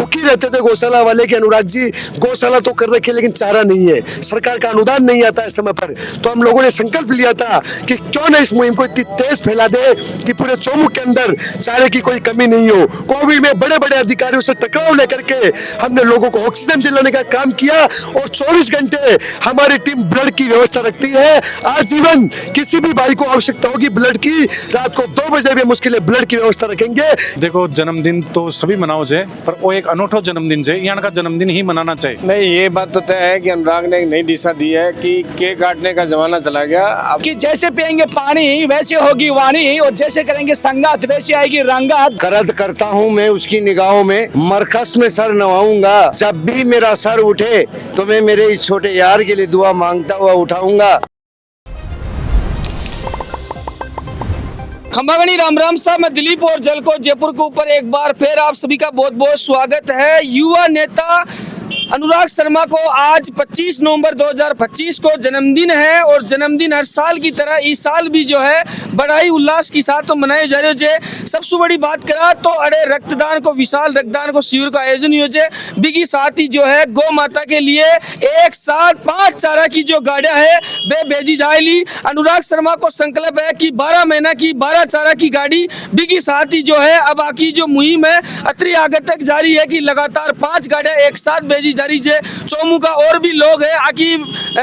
दुखी रहते थे गौशाला वाले कि अनुराग जी गौशाला तो कर रखे लेकिन चारा नहीं है, सरकार का अनुदान नहीं आता है समय पर। तो हम लोगों ने संकल्प लिया था कि क्यों न इस मुहिम को इतनी तेज फैला दे कि पूरे चौमुख के अंदर चारे की कोई कमी नहीं हो। कोविड में बड़े बड़े अधिकारियों से टकराव लेकर के हमने लोगों को ऑक्सीजन दिलाने का काम किया और 24 घंटे हमारी टीम ब्लड की व्यवस्था रखती है। आजीवन किसी भी भाई को आवश्यकता होगी ब्लड की, रात को 2 बजे भी मुश्किल है ब्लड की व्यवस्था रखेंगे। देखो जन्मदिन तो सभी मनाओ छे, पर वो एक अनोठो जन्मदिन है, यहाँ का जन्मदिन ही मनाना चाहिए। नहीं, ये बात तो तय है कि अनुराग ने एक नई दिशा दी है कि केक काटने का जमाना चला गया। अब कि जैसे पियेंगे पानी वैसे होगी वाणी, और जैसे करेंगे संगात वैसे आएगी रंगात। करद करता हूँ मैं उसकी निगाहों में, मरकस में सर नवाऊंगा। जब भी मेरा सर उठे तो मैं मेरे इस छोटे यार के लिए दुआ मांगता हुआ उठाऊंगा। खंबागणी राम राम साहब, मैं दिलीप और जलको जयपुर के ऊपर एक बार फिर आप सभी का बहुत बहुत स्वागत है। युवा नेता अनुराग शर्मा को आज 25 नवंबर 2025 को जन्मदिन है, और जन्मदिन हर साल की तरह इस साल भी जो है बड़ाई उल्लास के साथ तो मनाए जा रहे हो। सबसे बड़ी बात करा तो अरे रक्तदान को, विशाल रक्तदान को शिविर का आयोजन हो जाए बिगी साथ ही जो है गौ माता के लिए एक साथ 5 चारा की जो गाड़ियां है वे भेजी जाएगी। अनुराग शर्मा को संकल्प है कि 12 महीना की 12 चारा की गाड़ी बिगी साथ ही जो है अब आकी जो मुहिम है अत्री आगे तक जारी है कि लगातार 5 गाड़ियां एक साथ भेजी जा रही है। चोमू का और भी लोग है आकी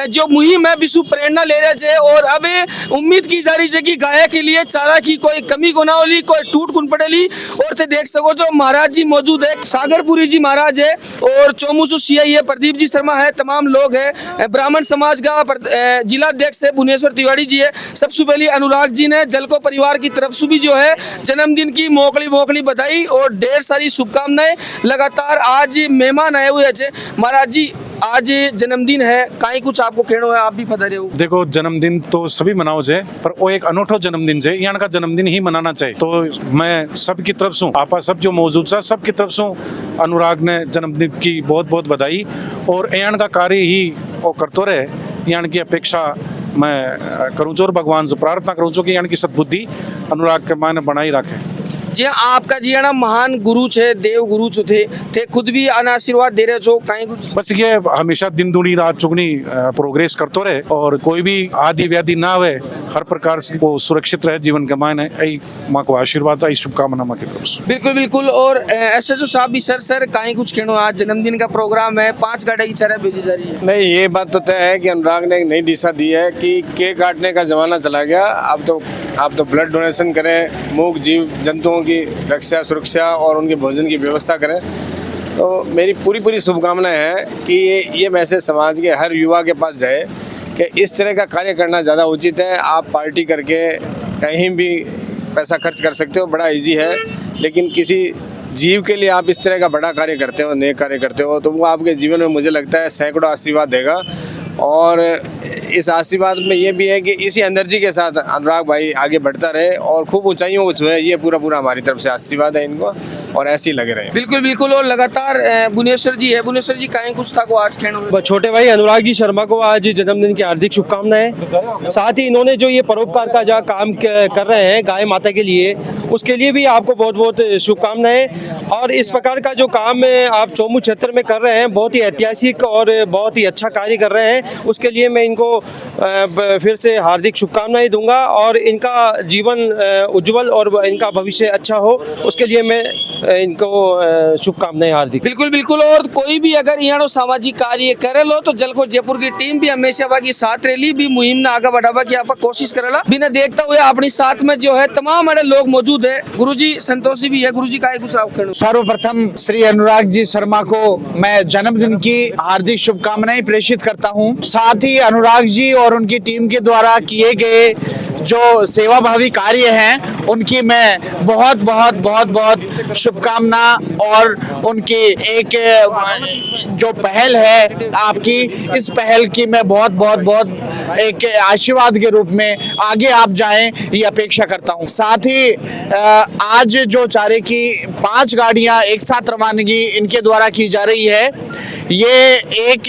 जो मुहिम है विश्व प्रेरणा ले रहे हैं, और अब उम्मीद की जा रही है कि गाय के लिए चारा की कोई कमी को ना होली, कोई टूट कुन पड़ेली। और थे देख सको जो महाराज जी मौजूद है, सागरपुरी जी महाराज है, और चोमू सु सीआई है, प्रदीप जी शर्मा है, तमाम लोग है, ब्राह्मण समाज का जिला अध्यक्ष है भुवनेश्वर तिवारी जी है। सबसे पहले अनुराग जी ने जलको परिवार की तरफ से भी जो है जन्मदिन की मोकली बधाई और ढेर सारी शुभकामनाएं। लगातार आज मेहमान आए हुए हैं। महाराज जी आज जन्मदिन है, काई कुछ आपको कहना है, आप भी पधारे हो। देखो जन्मदिन तो सभी मनाओ छे, पर वो एक अनोठो जन्मदिन है, यहाँ का जन्मदिन ही मनाना चाहिए। तो मैं सबकी तरफ से आपा सब जो मौजूद था सबकी तरफ से अनुराग ने जन्मदिन की बहुत बहुत बधाई, और यहाँ का कार्य ही वो करते रहे, यहाँ की अपेक्षा मैं करूँ और भगवान से प्रार्थना करूँ कि यहाँ की सद्बुद्धि अनुराग के माने बनाई रखे। जी आपका जी है ना महान गुरु छे, देव गुरु छो थे खुद भी अन आशीर्वाद दे रहे छो, काई कुछ बस ये हमेशा दिन दुनी रात चुगनी प्रोग्रेस करते रहे, और कोई भी आदि व्याधि ना आवे, हर प्रकार से वो सुरक्षित रहे जीवन के मायने। यही माँ को आशीर्वाद है, शुभकामना माँ की तरफ से। बिल्कुल बिल्कुल। और एसएचओ साहब भी सर काई कुछ कहना, आज जन्मदिन का प्रोग्राम है, 5 गाड़ी की चारा भेजी जा रही है। नहीं, ये बात तो तय है कि अनुराग ने एक नई दिशा दी है कि केक काटने का जमाना चला गया। अब तो ब्लड डोनेशन करें, मूक जीव जंतुओं की रक्षा सुरक्षा और उनके भोजन की व्यवस्था करें। तो मेरी पूरी शुभकामनाएं हैं कि ये मैसेज समाज के हर युवा के पास जाए कि इस तरह का कार्य करना ज़्यादा उचित है। आप पार्टी करके कहीं भी पैसा खर्च कर सकते हो, बड़ा इजी है, लेकिन किसी जीव के लिए आप इस तरह का बड़ा कार्य करते हो, नेक कार्य करते हो, तो वो आपके जीवन में मुझे लगता है सैकड़ों आशीर्वाद देगा। और इस आशीर्वाद में ये भी है कि इसी एनर्जी के साथ अनुराग भाई आगे बढ़ता रहे और खूब ऊंचाइयों को छुए। ये पूरा हमारी तरफ से आशीर्वाद है इनको, और ऐसे ही लगे रहे। बिल्कुल बिल्कुल। और लगातार भुवनेश्वर जी है, भुवनेश्वर जी काहे कुछ था को आज कहना। छोटे भाई अनुराग जी शर्मा को आज जन्मदिन की हार्दिक शुभकामनाएं। साथ ही इन्होंने जो ये परोपकार का जो काम कर रहे हैं गाय माता के लिए, उसके लिए भी आपको बहुत बहुत शुभकामनाएं। और इस प्रकार का जो काम आप चोमू क्षेत्र में कर रहे हैं, बहुत ही ऐतिहासिक और बहुत ही अच्छा कार्य कर रहे हैं, उसके लिए मैं इनको फिर से हार्दिक शुभकामनाएं दूंगा, और इनका जीवन उज्जवल और इनका भविष्य अच्छा हो, उसके लिए मैं इनको शुभकामनाएं हार्दिक। बिल्कुल बिल्कुल। और कोई भी अगर यहाँ सामाजिक कार्य करे लो तो जलको जयपुर की टीम भी हमेशा बाकी साथ रही भी मुहिम ने आगे बढ़ावा की आप कोशिश करेला बिना देखता हुए अपनी साथ में जो है तमाम बड़े लोग मौजूद है। गुरुजी संतोषी भी है, गुरुजी का कुछ आप कहना। सर्वप्रथम श्री अनुराग जी शर्मा को मैं जन्मदिन की हार्दिक शुभकामनाएं प्रेषित करता हूं। साथ ही अनुराग जी और उनकी टीम के द्वारा किए गए जो सेवाभावी कार्य हैं उनकी मैं बहुत शुभकामना, और उनकी एक जो पहल है आपकी, इस पहल की मैं बहुत एक आशीर्वाद के रूप में आगे आप जाएं ये अपेक्षा करता हूं। साथ ही आज जो चारे की 5 गाड़ियां एक साथ रवानगी इनके द्वारा की जा रही है, ये एक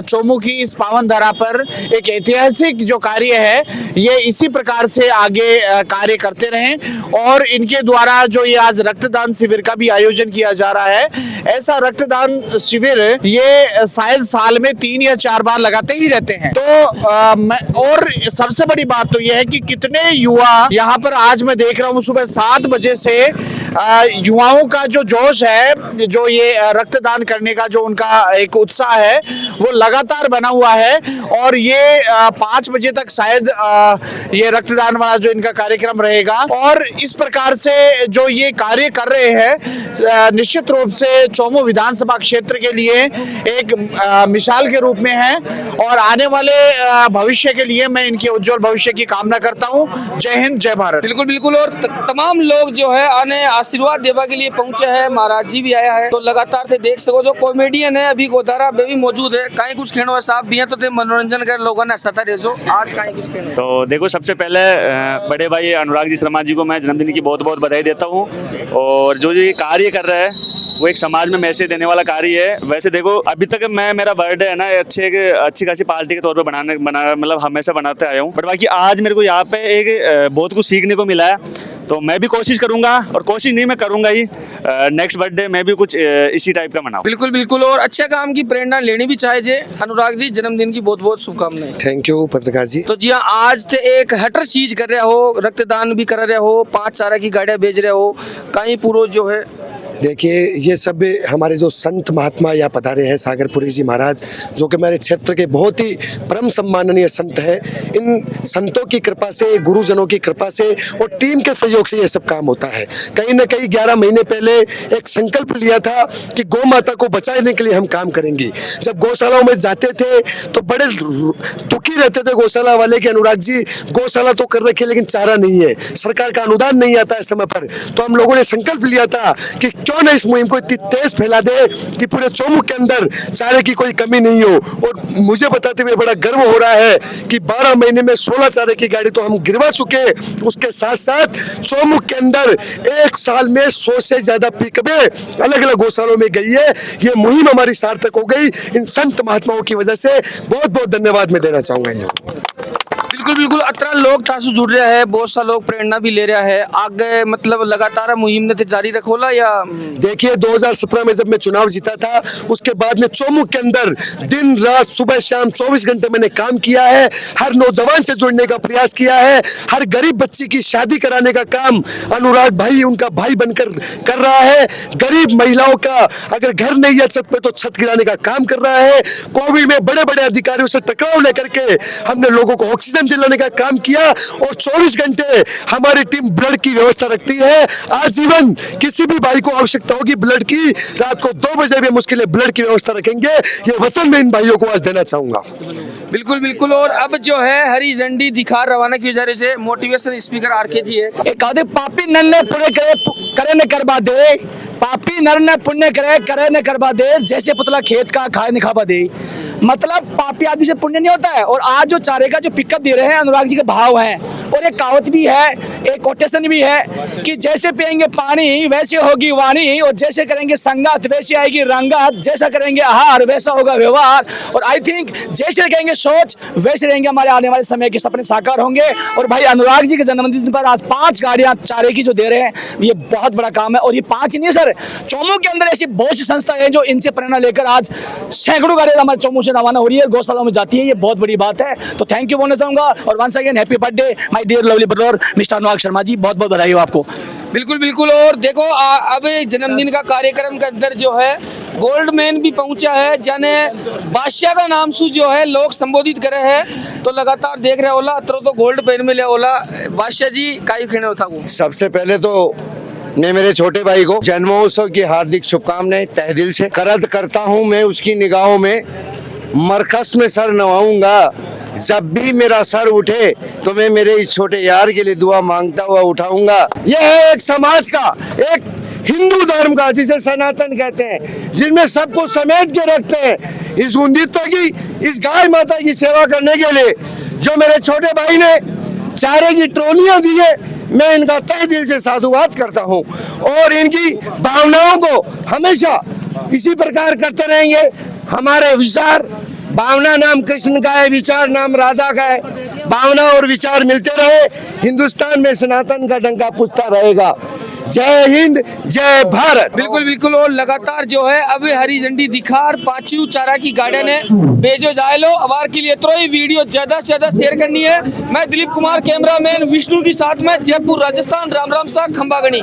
चोमू की इस पावन धरा पर एक ऐतिहासिक जो कार्य है ये इसी प्रकार से आगे कार्य करते रहें और इनके द्वारा जो ये आज रक्तदान शिविर का भी आयोजन किया जा रहा है, ऐसा रक्तदान शिविर ये शायद साल में 3 या 4 बार लगाते ही रहते हैं। तो और सबसे बड़ी बात तो ये है कि कितने युवा यहाँ पर आज मैं देख रहा हूँ सुबह 7 बजे से युवाओं का जो जोश है, जो ये रक्तदान करने का जो उनका एक उत्साह है वो लगातार बना हुआ है और ये 5 बजे तक शायद ये रक्तदान वाला जो इनका कार्यक्रम रहेगा। और इस प्रकार से जो ये कार्य कर रहे हैं निश्चित रूप से चोमू विधानसभा क्षेत्र के लिए एक मिसाल के रूप में है और आने वाले भविष्य के लिए मैं इनके उज्जवल भविष्य की कामना करता हूँ। जय हिंद, जय भारत। बिल्कुल बिल्कुल। और तमाम लोग जो है आने आशीर्वाद देवा के लिए पहुंचे हैं। महाराज जी भी आया है तो लगातार से देख सको जो कॉमेडियन है अभी गोदारा में भी मौजूद है। कहीं कुछ खेणो साहब भी है तो मनोरंजन कर लोगों ने सता रहे जो आज कहीं कुछ खेणो। तो देखो, सबसे पहले बड़े भाई अनुराग जी शर्मा जी को मैं जन्मदिन की बहुत बहुत बधाई देता हूँ और जो ये कार्य कर रहा है वो एक समाज में मैसेज देने वाला कार्य है। वैसे देखो, अभी तक मेरा बर्थडे है ना अच्छी खासी पार्टी के तौर पे मतलब हमेशा बनाते आया हूँ, बट बाकी आज मेरे को यहाँ पे एक बहुत कुछ सीखने को मिला है। तो मैं भी कोशिश करूंगा और कोशिश नहीं मैं करूंगा ही नेक्स्ट बर्थडे मैं भी कुछ इसी टाइप का मनाऊं। बिल्कुल बिल्कुल। और अच्छे काम की प्रेरणा लेनी भी चाहिए। अनुराग जी जन्मदिन की बहुत बहुत शुभकामनाएं। थैंक यू पत्रकार जी। तो जी हाँ, आज तो एक हटर चीज कर रहे हो, रक्तदान भी कर रहे हो, 5 चारा की गाड़ियां बेच रहे हो, कहीं पूरा जो है। देखिए, ये सब हमारे जो संत महात्मा या पधारे हैं सागरपुरी जी महाराज, जो कि मेरे क्षेत्र के बहुत ही परम सम्माननीय संत है। इन संतों की कृपा से, गुरुजनों की कृपा से और टीम के सहयोग से ये सब काम होता है। कहीं ना कहीं 11 महीने पहले एक संकल्प लिया था कि गौ माता को बचाने के लिए हम काम करेंगे। जब गौशालाओं में जाते थे तो बड़े दुखी रहते थे गौशाला वाले कि अनुराग जी गौशाला तो कर रखे लेकिन चारा नहीं है, सरकार का अनुदान नहीं आता है समय पर। तो हम लोगों ने संकल्प लिया था कि क्यों ना इस मुहिम को इतनी तेज फैला दे कि पूरे चोमू के अंदर चारे की कोई कमी नहीं हो। और मुझे बताते हुए बड़ा गर्व हो रहा है कि 12 महीने में 16 चारे की गाड़ी तो हम गिरवा चुके। उसके साथ साथ चोमू के अंदर एक साल में 100 से ज्यादा पिकअपें अलग अलग गौशालों में गई है। ये मुहिम हमारी सार्थक हो गई इन संत महात्माओं की वजह से। बहुत बहुत धन्यवाद मैं देना चाहूंगा इन लोगों को। बिल्कुल बिल्कुल। अतरा लोग तासु जुड़ रहा है, बहुत सा लोग प्रेरणा भी ले रहा है आगे, मतलब लगातार मुहिम ने जारी रखोला या। देखिए, 2017 में जब मैं चुनाव जीता था उसके बाद में चोमू के अंदर दिन रात सुबह शाम 24 घंटे मैंने काम किया है। हर नौजवान से जुड़ने का प्रयास किया है। हर गरीब बच्ची की शादी कराने का काम अनुराग भाई उनका भाई बनकर कर रहा है। गरीब महिलाओं का अगर घर नहीं है छत पे तो छत गिराने का काम कर रहा है। कोविड में बड़े बड़े अधिकारियों से टकराव लेकर के हमने लोगों को ऑक्सीजन दिलाने का काम किया और 24 घंटे हमारी टीम ब्लड की व्यवस्था रखती है। आजीवन किसी भी भाई को आवश्यकता होगी ब्लड की, रात को 2 बजे भी मुश्किल है ब्लड की व्यवस्था रखेंगे। ये वचन मैं इन भाइयों को आज देना चाहूंगा। बिल्कुल बिल्कुल। और अब जो है हरी झंडी दिखा रवाना की वजह से मोटिवेशन स्पीकर आरके जी है। एक आधे पापी नर ने पुण्य करे न करवा दे, पापी नर ने पुण्य करे न करवा दे, जैसे पुतला खेत का खाए न खावा दे। मतलब पापी आदमी से पुण्य नहीं होता है। और आज जो चारे का जो पिकअप दे रहे हैं अनुराग जी के भाव हैं और एक कहावत भी है, एक कोटेशन भी है कि जैसे पियेंगे पानी वैसे होगी वाणी और जैसे करेंगे संगत वैसे आएगी रंगत, जैसा करेंगे आहार वैसा होगा व्यवहार। और आई थिंक जैसे रहेंगे सोच वैसे रहेंगे हमारे आने वाले समय के सपने साकार होंगे। और भाई अनुराग जी के जन्मदिन पर आज 5 गाड़ियां चारे की जो दे रहे हैं ये बहुत बड़ा काम है। और ये 5 ही नहीं सर, चोमू के अंदर ऐसी बहुत सी संस्था है जो इनसे प्रेरणा लेकर आज सैकड़ों गाड़ियां हमारे चोमू से रवाना हो रही है, गौशालाओं में जाती है। ये बहुत बड़ी बात है। तो थैंक यू बोलना चाहूंगा और once again happy birthday my dear lovely brother mister Anurag Sharma ji, बहुत बहुत बधाई हो आपको। बिल्कुल बिल्कुल। और देखो अब जन्मदिन का कार्यक्रम के अंदर जो है गोल्डमैन भी पहुंचा है, जाने बादशाह का नाम सु जो है लोग संबोधित करे हैं। तो लगातार देख रहे होला तो गोल्ड पेन में ले होला बादशाह जी काई खेने था वो। सबसे पहले तो मैं मेरे छोटे भाई को जन्मोत्सव की हार्दिक शुभकामनाएं तहे दिल से करद करता हूं। मैं उसकी निगाहों में मरकस में सर नवाऊंगा। जब भी मेरा सर उठे तो मैं मेरे इस छोटे यार के लिए दुआ मांगता हुआ उठाऊंगा। यह है एक समाज का, एक हिंदू धर्म का जिसे सनातन कहते हैं, जिनमें सबको समेट के रखते हैं। इस उन्दित्व की, इस गाय माता की सेवा करने के लिए जो मेरे छोटे भाई ने चारे की ट्रॉलियां दी है, मैं इनका तहे दिल से साधुवाद करता हूं और इनकी भावनाओं को हमेशा इसी प्रकार करते रहेंगे। हमारे विचार, भावना नाम कृष्ण का है, विचार नाम राधा का है। भावना और विचार मिलते रहे, हिंदुस्तान में सनातन का डंका पूछता रहेगा। जय हिंद, जय भारत। बिल्कुल बिल्कुल। और लगातार जो है अब हरी झंडी दिखार पांचवी चारा की गार्डन है बेजो जायलो अवार के लिए तो ही वीडियो ज्यादा से ज्यादा शेयर करनी है। मैं दिलीप कुमार कैमरामैन विष्णु के साथ में जयपुर राजस्थान। राम राम सा खंबागणी।